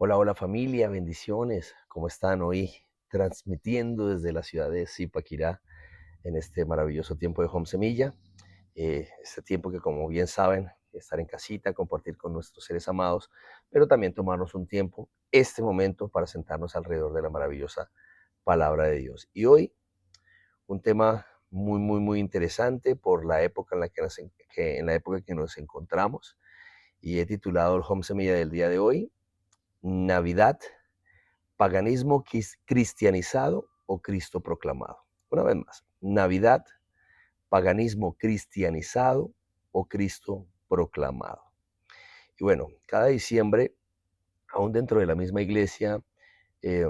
Hola, hola familia, bendiciones. ¿Cómo están hoy? Transmitiendo desde la ciudad de Zipaquirá en este maravilloso tiempo de Home Semilla. Este tiempo que, como bien saben, estar en casita, compartir con nuestros seres amados, pero también tomarnos un tiempo, este momento, para sentarnos alrededor de la maravillosa palabra de Dios. Y hoy, un tema muy, muy, muy interesante por la época en la en la época que nos encontramos. Y he titulado el Home Semilla del día de hoy, Navidad, paganismo cristianizado o Cristo proclamado. Una vez más, Navidad, paganismo cristianizado o Cristo proclamado. Y bueno, cada diciembre, aún dentro de la misma iglesia, eh,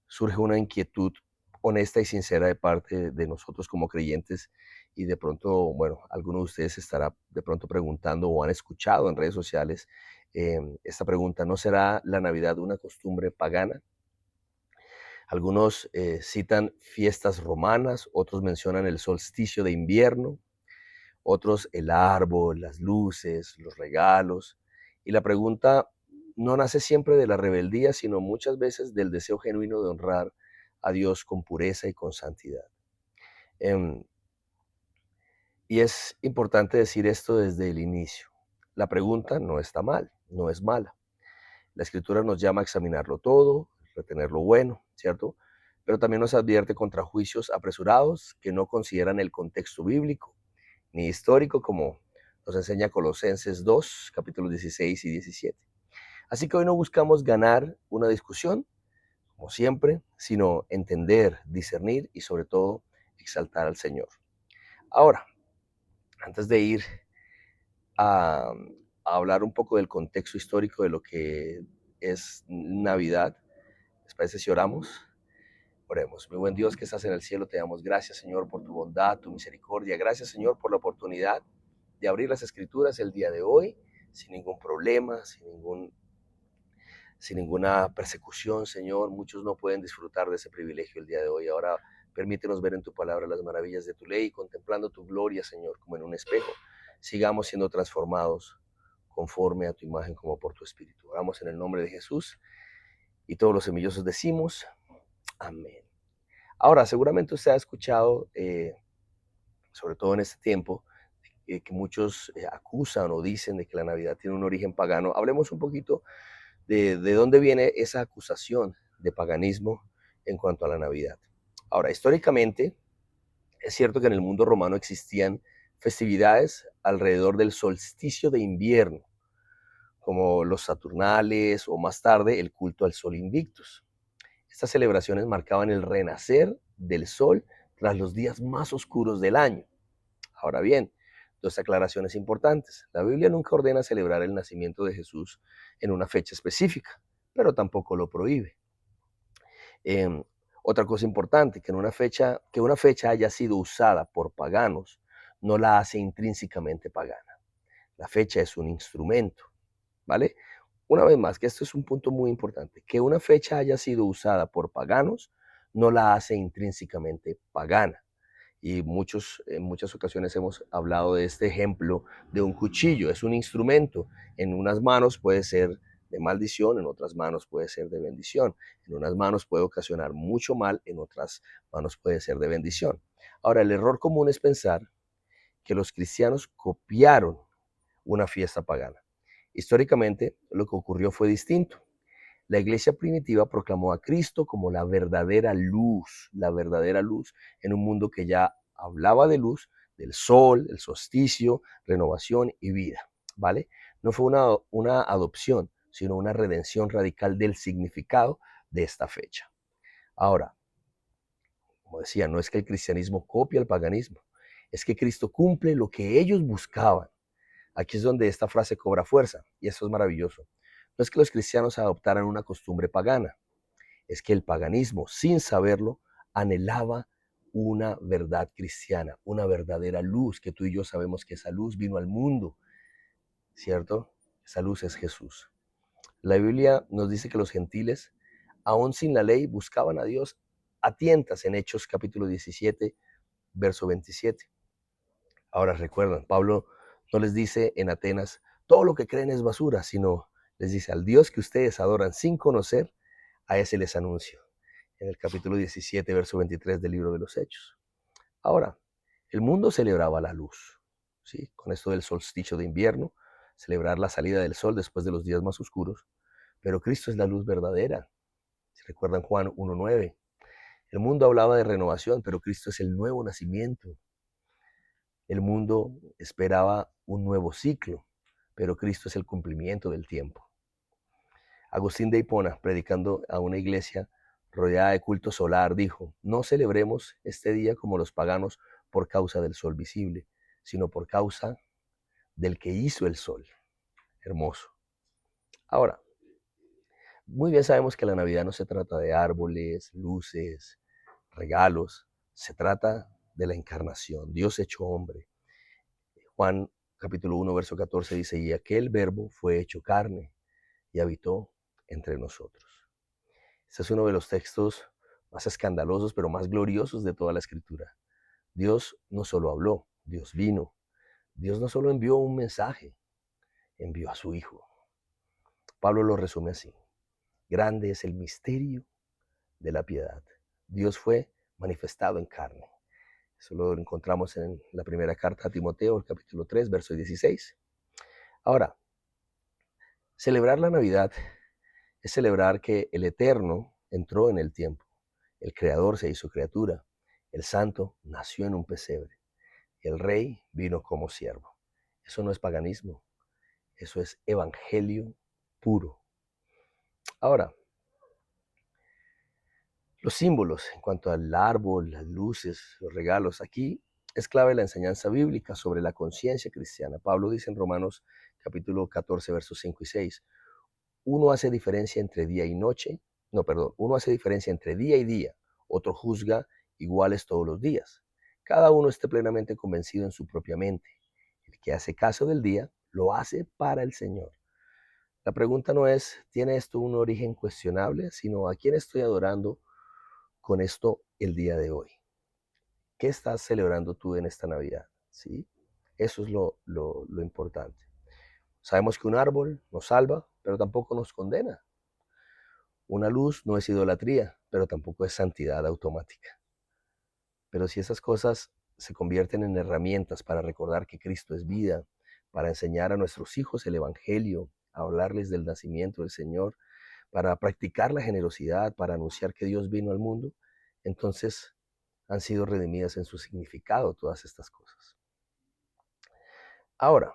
surge una inquietud honesta y sincera de parte de nosotros como creyentes, y de pronto, bueno, alguno de ustedes estará de pronto preguntando o han escuchado en redes sociales esta pregunta: ¿no será la Navidad una costumbre pagana? Algunos citan fiestas romanas, otros mencionan el solsticio de invierno, otros el árbol, las luces, los regalos. Y la pregunta no nace siempre de la rebeldía, sino muchas veces del deseo genuino de honrar a Dios con pureza y con santidad. Em, y es importante decir esto desde el inicio. La pregunta no está mal, no es mala. La Escritura nos llama a examinarlo todo, retener lo bueno, ¿cierto? Pero también nos advierte contra juicios apresurados que no consideran el contexto bíblico ni histórico, como nos enseña Colosenses 2, capítulos 16 y 17. Así que hoy no buscamos ganar una discusión, como siempre, sino entender, discernir y sobre todo exaltar al Señor. Ahora, antes de ir a, a hablar un poco del contexto histórico de lo que es Navidad, ¿les parece si oramos? Oremos. Mi buen Dios que estás en el cielo, te damos gracias, Señor, por tu bondad, tu misericordia. Gracias, Señor, por la oportunidad de abrir las Escrituras el día de hoy sin ningún problema, sin ninguna persecución, Señor. Muchos no pueden disfrutar de ese privilegio el día de hoy. Ahora permítenos ver en tu palabra las maravillas de tu ley, contemplando tu gloria, Señor, como en un espejo. Sigamos siendo transformados conforme a tu imagen como por tu Espíritu. Oramos en el nombre de Jesús y todos los semillosos decimos amén. Ahora, seguramente usted ha escuchado, sobre todo en este tiempo, que muchos acusan o dicen de que la Navidad tiene un origen pagano. Hablemos un poquito de dónde viene esa acusación de paganismo en cuanto a la Navidad. Ahora, históricamente, es cierto que en el mundo romano existían festividades alrededor del solsticio de invierno, como los Saturnales o más tarde el culto al Sol Invictus. Estas celebraciones marcaban el renacer del sol tras los días más oscuros del año. Ahora bien, dos aclaraciones importantes. La Biblia nunca ordena celebrar el nacimiento de Jesús en una fecha específica, pero tampoco lo prohíbe. Eh, Otra cosa importante, que una fecha haya sido usada por paganos no la hace intrínsecamente pagana. La fecha es un instrumento, ¿vale? Una vez más, que esto es un punto muy importante, que una fecha haya sido usada por paganos no la hace intrínsecamente pagana. Y en muchas ocasiones hemos hablado de este ejemplo de un cuchillo. Es un instrumento. En unas manos puede ser de maldición, en otras manos puede ser de bendición. En unas manos puede ocasionar mucho mal, en otras manos puede ser de bendición. Ahora, el error común es pensar que los cristianos copiaron una fiesta pagana. Históricamente, lo que ocurrió fue distinto. La iglesia primitiva proclamó a Cristo como la verdadera luz en un mundo que ya hablaba de luz, del sol, el solsticio, renovación y vida, ¿vale? No fue una adopción, sino una redención radical del significado de esta fecha. Ahora, como decía, no es que el cristianismo copie el paganismo, es que Cristo cumple lo que ellos buscaban. Aquí es donde esta frase cobra fuerza, y esto es maravilloso. No es que los cristianos adoptaran una costumbre pagana, es que el paganismo, sin saberlo, anhelaba una verdad cristiana, una verdadera luz, que tú y yo sabemos que esa luz vino al mundo, ¿cierto? Esa luz es Jesús. La Biblia nos dice que los gentiles, aún sin la ley, buscaban a Dios a tientas en Hechos capítulo 17, verso 27. Ahora recuerdan, Pablo no les dice en Atenas, todo lo que creen es basura, sino Les dice, al Dios que ustedes adoran sin conocer, a ese les anuncio. En el capítulo 17, verso 23 del libro de los Hechos. Ahora, el mundo celebraba la luz, ¿sí? Con esto del solsticio de invierno, celebrar la salida del sol después de los días más oscuros. Pero Cristo es la luz verdadera. Si recuerdan Juan 1:9. El mundo hablaba de renovación, pero Cristo es el nuevo nacimiento. El mundo esperaba un nuevo ciclo, pero Cristo es el cumplimiento del tiempo. Agustín de Hipona, predicando a una iglesia rodeada de culto solar, dijo, no celebremos este día como los paganos por causa del sol visible, sino por causa del que hizo el sol. Hermoso. Ahora, muy bien sabemos que la Navidad no se trata de árboles, luces, regalos, se trata de la encarnación, Dios hecho hombre. Juan capítulo 1, verso 14 dice, y aquel verbo fue hecho carne y habitó entre nosotros. Este es uno de los textos más escandalosos, pero más gloriosos de toda la Escritura. Dios no solo habló, Dios vino. Dios no solo envió un mensaje, envió a su Hijo. Pablo lo resume así. Grande es el misterio de la piedad. Dios fue manifestado en carne. Eso lo encontramos en la primera carta a Timoteo, el capítulo 3, verso 16. Ahora, celebrar la Navidad es celebrar que el Eterno entró en el tiempo. El Creador se hizo criatura. El Santo nació en un pesebre. El Rey vino como siervo. Eso no es paganismo. Eso es evangelio puro. Ahora, los símbolos en cuanto al árbol, las luces, los regalos, aquí es clave la enseñanza bíblica sobre la conciencia cristiana. Pablo dice en Romanos capítulo 14, versos 5 y 6, uno hace diferencia entre día y noche, uno hace diferencia entre día y día, otro juzga iguales todos los días. Cada uno esté plenamente convencido en su propia mente. El que hace caso del día, lo hace para el Señor. La pregunta no es, ¿tiene esto un origen cuestionable? Sino, ¿a quién estoy adorando con esto el día de hoy? ¿Qué estás celebrando tú en esta Navidad? ¿Sí? Eso es lo importante. Sabemos que un árbol nos salva, pero tampoco nos condena. Una luz no es idolatría, pero tampoco es santidad automática. Pero si esas cosas se convierten en herramientas para recordar que Cristo es vida, para enseñar a nuestros hijos el Evangelio, a hablarles del nacimiento del Señor, para practicar la generosidad, para anunciar que Dios vino al mundo, entonces han sido redimidas en su significado todas estas cosas. Ahora,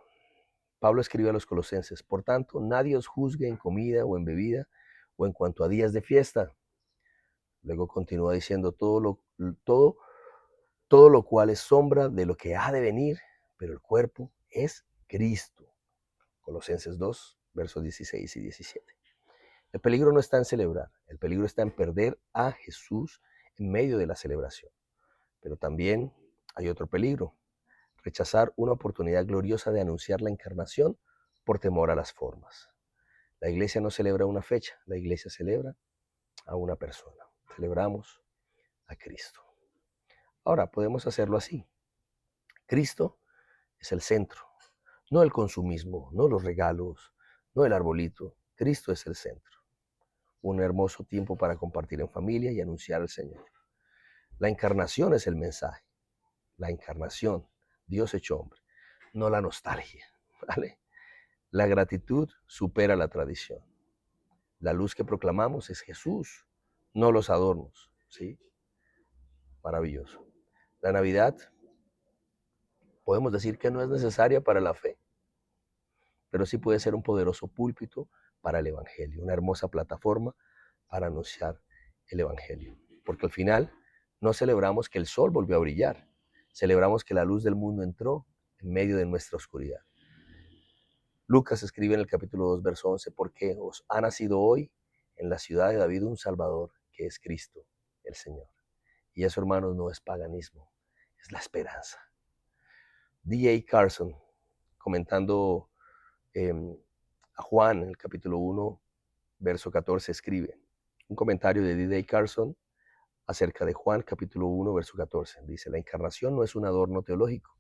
Pablo escribe a los colosenses, por tanto, nadie os juzgue en comida o en bebida o en cuanto a días de fiesta. Luego continúa diciendo todo lo cual es sombra de lo que ha de venir, pero el cuerpo es Cristo. Colosenses 2, versos 16 y 17. El peligro no está en celebrar, el peligro está en perder a Jesús en medio de la celebración. Pero también hay otro peligro, rechazar una oportunidad gloriosa de anunciar la encarnación por temor a las formas. La iglesia no celebra una fecha, la iglesia celebra a una persona. Celebramos a Cristo. Ahora, podemos hacerlo así. Cristo es el centro, no el consumismo, no los regalos, no el arbolito. Cristo es el centro. Un hermoso tiempo para compartir en familia y anunciar al Señor. La encarnación es el mensaje. La encarnación, Dios hecho hombre, no la nostalgia, ¿vale? La gratitud supera la tradición. La luz que proclamamos es Jesús, no los adornos, ¿sí? Maravilloso. La Navidad, podemos decir que no es necesaria para la fe, pero sí puede ser un poderoso púlpito para el Evangelio, una hermosa plataforma para anunciar el Evangelio. Porque al final no celebramos que el sol volvió a brillar, celebramos que la luz del mundo entró en medio de nuestra oscuridad. Lucas escribe en el capítulo 2, verso 11, porque os ha nacido hoy en la ciudad de David un Salvador, que es Cristo, el Señor. Y eso, hermanos, no es paganismo, es la esperanza. D.A. Carson, comentando a Juan, en el capítulo 1, verso 14, escribe un comentario de D.A. Carson acerca de Juan, capítulo 1, verso 14. Dice, la encarnación no es un adorno teológico,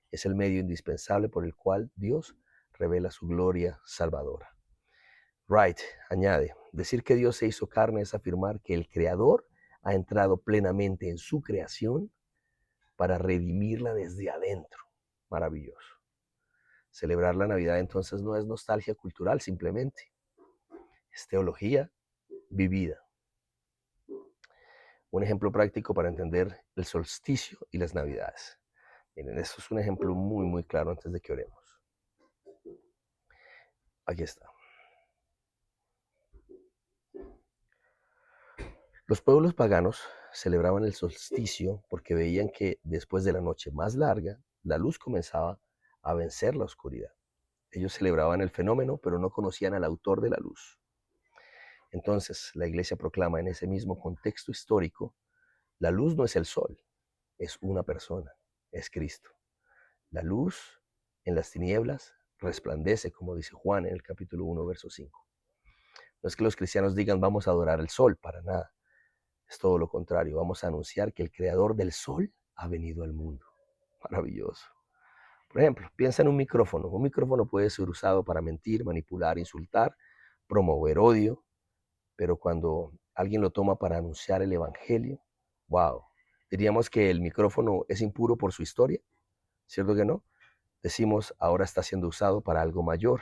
es el medio indispensable por el cual Dios revela su gloria salvadora. Wright añade, decir que Dios se hizo carne es afirmar que el Creador ha entrado plenamente en su creación para redimirla desde adentro. Maravilloso. Celebrar la Navidad entonces no es nostalgia cultural simplemente, es teología vivida. Un ejemplo práctico para entender el solsticio y las Navidades. Miren, esto es un ejemplo muy, muy claro antes de que oremos. Aquí está. Los pueblos paganos celebraban el solsticio porque veían que después de la noche más larga, la luz comenzaba a vencer la oscuridad. Ellos celebraban el fenómeno, pero no conocían al autor de la luz. Entonces, la iglesia proclama en ese mismo contexto histórico, la luz no es el sol, es una persona, es Cristo. La luz en las tinieblas resplandece, como dice Juan en el capítulo 1, verso 5. No es que los cristianos digan vamos a adorar el sol, para nada. Es todo lo contrario, vamos a anunciar que el creador del sol ha venido al mundo. Maravilloso. Por ejemplo, piensa en un micrófono. Un micrófono puede ser usado para mentir, manipular, insultar, promover odio, pero cuando alguien lo toma para anunciar el evangelio, wow, diríamos que el micrófono es impuro por su historia, ¿cierto que no? Decimos, ahora está siendo usado para algo mayor.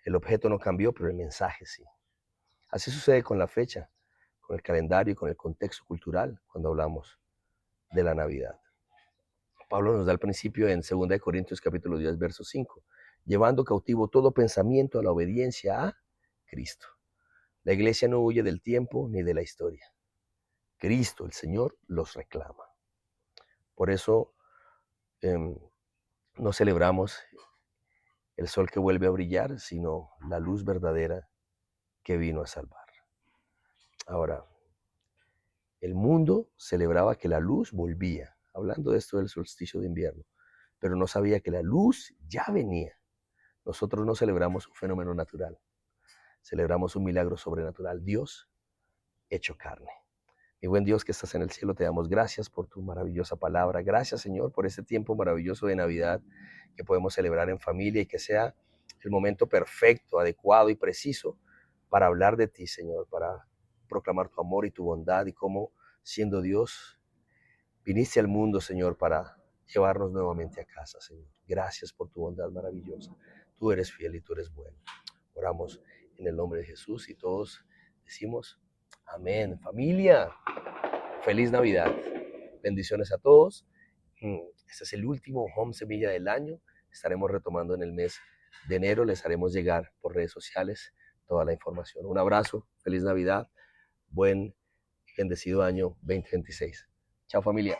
El objeto no cambió, pero el mensaje sí. Así sucede con la fecha, con el calendario y con el contexto cultural cuando hablamos de la Navidad. Pablo nos da el principio en 2 Corintios capítulo 10, verso 5, llevando cautivo todo pensamiento a la obediencia a Cristo. La iglesia no huye del tiempo ni de la historia. Cristo, el Señor, los reclama. Por eso no celebramos el sol que vuelve a brillar, sino la luz verdadera que vino a salvar. Ahora, el mundo celebraba que la luz volvía, hablando de esto del solsticio de invierno, pero no sabía que la luz ya venía. Nosotros no celebramos un fenómeno natural, celebramos un milagro sobrenatural, Dios hecho carne. Mi buen Dios que estás en el cielo, te damos gracias por tu maravillosa palabra. Gracias, Señor, por este tiempo maravilloso de Navidad que podemos celebrar en familia y que sea el momento perfecto, adecuado y preciso para hablar de ti, Señor, para proclamar tu amor y tu bondad y cómo, siendo Dios, viniste al mundo, Señor, para llevarnos nuevamente a casa, Señor. Gracias por tu bondad maravillosa. Tú eres fiel y tú eres bueno. Oramos en el nombre de Jesús y todos decimos amén. Familia, feliz Navidad. Bendiciones a todos. Este es el último Home Semilla del año. Estaremos retomando en el mes de enero. Les haremos llegar por redes sociales toda la información. Un abrazo, feliz Navidad, buen y bendecido año 2026. Chao familia.